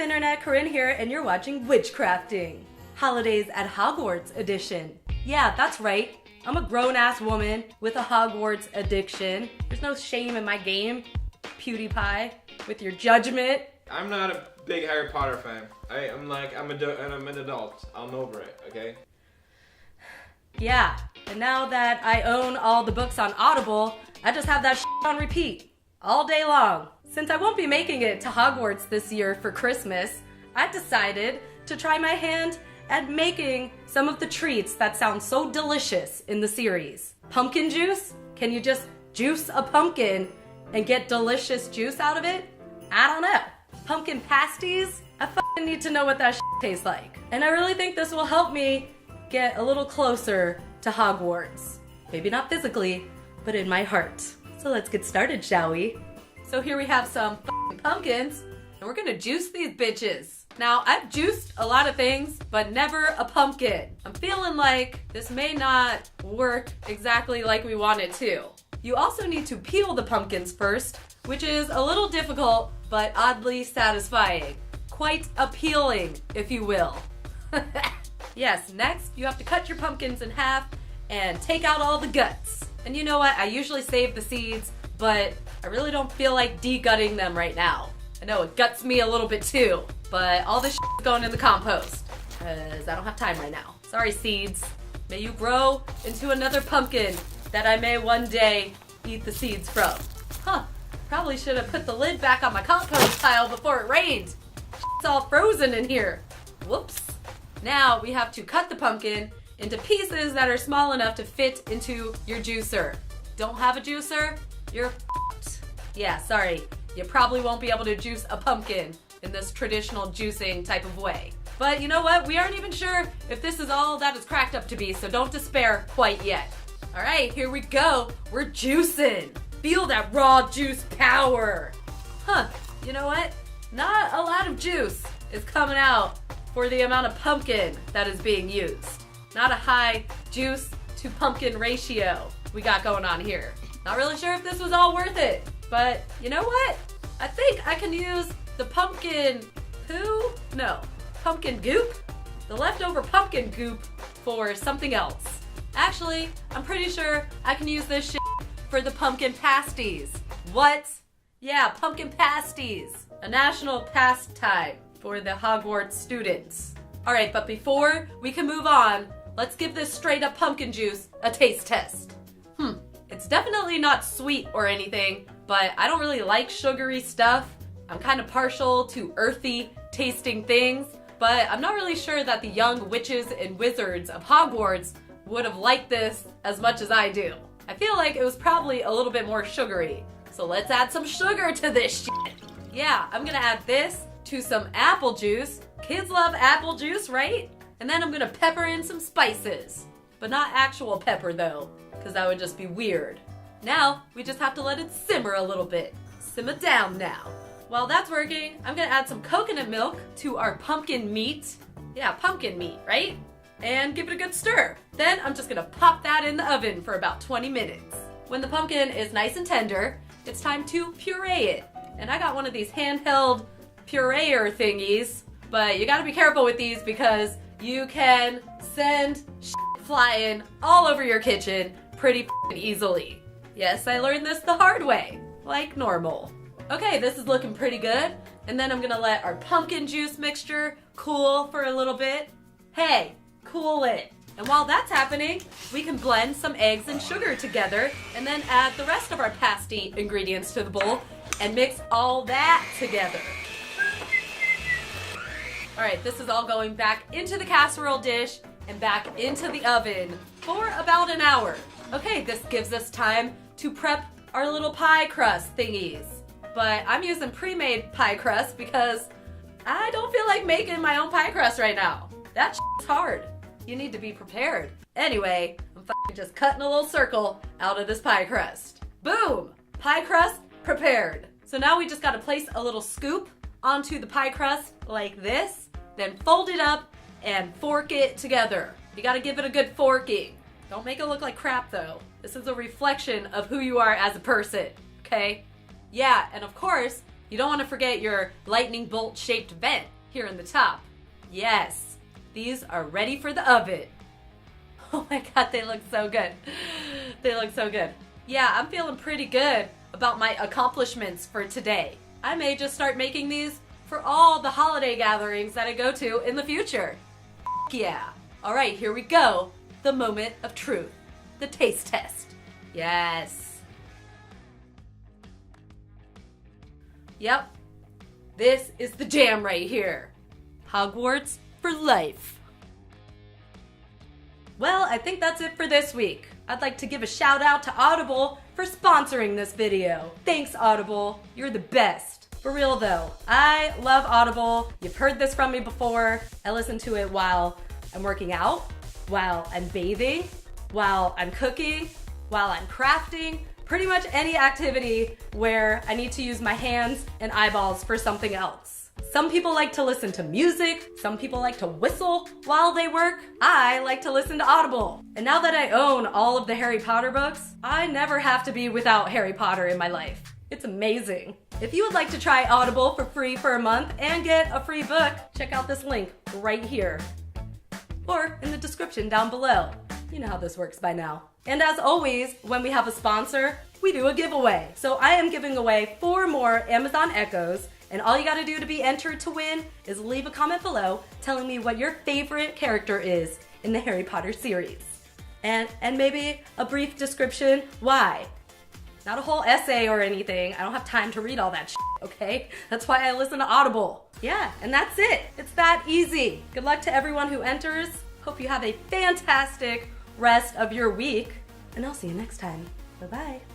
Internet? Corinne here, and you're watching Witchcrafting. Holidays at Hogwarts edition. Yeah, that's right. I'm a grown-ass woman with a Hogwarts addiction. There's no shame in my game, PewDiePie, with your judgment. I'm not a big Harry Potter fan. I'm an adult. I'm over it, okay? Yeah, and now that I own all the books on Audible, I just have that shit on repeat all day long. Since I won't be making it to Hogwarts this year for Christmas, I've decided to try my hand at making some of the treats that sound so delicious in the series. Pumpkin juice? Can you just juice a pumpkin and get delicious juice out of it? I don't know. Pumpkin pasties? I fucking need to know what that shit tastes like. And I really think this will help me get a little closer to Hogwarts. Maybe not physically, but in my heart. So let's get started, shall we? So here we have some pumpkins, and we're gonna juice these bitches. Now, I've juiced a lot of things, but never a pumpkin. I'm feeling like this may not work exactly like we want it to. You also need to peel the pumpkins first, which is a little difficult, but oddly satisfying. Quite appealing, if you will. Yes, next you have to cut your pumpkins in half and take out all the guts. And you know what? I usually save the seeds, but I really don't feel like de-gutting them right now. I know it guts me a little bit too, but all this shit is going in the compost, because I don't have time right now. Sorry, seeds. May you grow into another pumpkin that I may one day eat the seeds from. Probably should have put the lid back on my compost pile before it rained. It's all frozen in here. Whoops. Now we have to cut the pumpkin into pieces that are small enough to fit into your juicer. Don't have a juicer? You're f***ed. Yeah, sorry. You probably won't be able to juice a pumpkin in this traditional juicing type of way. But you know what? We aren't even sure if this is all that it's cracked up to be, so don't despair quite yet. All right, here we go. We're juicing. Feel that raw juice power. You know what? Not a lot of juice is coming out for the amount of pumpkin that is being used. Not a high juice to pumpkin ratio we got going on here. Not really sure if this was all worth it, but you know what? I think I can use the pumpkin poo? No, pumpkin goop? The leftover pumpkin goop for something else. Actually, I'm pretty sure I can use this shit for the pumpkin pasties. What? Yeah, pumpkin pasties. A national pastime for the Hogwarts students. All right, but before we can move on, let's give this straight up pumpkin juice a taste test. It's definitely not sweet or anything, but I don't really like sugary stuff. I'm kind of partial to earthy tasting things, but I'm not really sure that the young witches and wizards of Hogwarts would have liked this as much as I do. I feel like it was probably a little bit more sugary. So let's add some sugar to this shit. Yeah, I'm gonna add this to some apple juice. Kids love apple juice, right? And then I'm gonna pepper in some spices. But not actual pepper though, because that would just be weird. Now, we just have to let it simmer a little bit. Simmer down now. While that's working, I'm gonna add some coconut milk to our pumpkin meat. Yeah, pumpkin meat, right? And give it a good stir. Then I'm just gonna pop that in the oven for about 20 minutes. When the pumpkin is nice and tender, it's time to puree it. And I got one of these handheld pureer thingies, but you gotta be careful with these because you can send shit flying all over your kitchen pretty easily. Yes, I learned this the hard way, like normal. Okay, this is looking pretty good. And then I'm gonna let our pumpkin juice mixture cool for a little bit. Hey, cool it. And while that's happening, we can blend some eggs and sugar together and then add the rest of our pasty ingredients to the bowl and mix all that together. All right, this is all going back into the casserole dish and back into the oven for about an hour. Okay, this gives us time to prep our little pie crust thingies. But I'm using pre-made pie crust because I don't feel like making my own pie crust right now. That shit's hard. You need to be prepared. Anyway, I'm just cutting a little circle out of this pie crust. Boom! Pie crust prepared. So now we just gotta place a little scoop onto the pie crust like this, then fold it up and fork it together. You gotta give it a good forking. Don't make it look like crap though. This is a reflection of who you are as a person, okay? Yeah, and of course, you don't want to forget your lightning bolt shaped vent. here in the top. Yes, these are ready for the oven. Oh my god, they look so good. They look so good. Yeah, I'm feeling pretty good about my accomplishments for today. I may just start making these for all the holiday gatherings that I go to in the future. Yeah. All right, here we go. The moment of truth. The taste test. Yes. Yep. This is the jam right here. Hogwarts for life. Well, I think that's it for this week. I'd like to give a shout out to Audible for sponsoring this video. Thanks, Audible. You're the best. For real though, I love Audible. You've heard this from me before. I listen to it while I'm working out, while I'm bathing, while I'm cooking, while I'm crafting, pretty much any activity where I need to use my hands and eyeballs for something else. Some people like to listen to music, some people like to whistle while they work. I like to listen to Audible. And now that I own all of the Harry Potter books, I never have to be without Harry Potter in my life. It's amazing. If you would like to try Audible for free for a month and get a free book, check out this link right here. Or in the description down below. You know how this works by now. And as always, when we have a sponsor, we do a giveaway. So I am giving away 4 more Amazon Echoes, and all you gotta do to be entered to win is leave a comment below telling me what your favorite character is in the Harry Potter series. And maybe a brief description why. Not a whole essay or anything. I don't have time to read all that shit, okay? That's why I listen to Audible. Yeah, and that's it. It's that easy. Good luck to everyone who enters. Hope you have a fantastic rest of your week. And I'll see you next time. Bye-bye.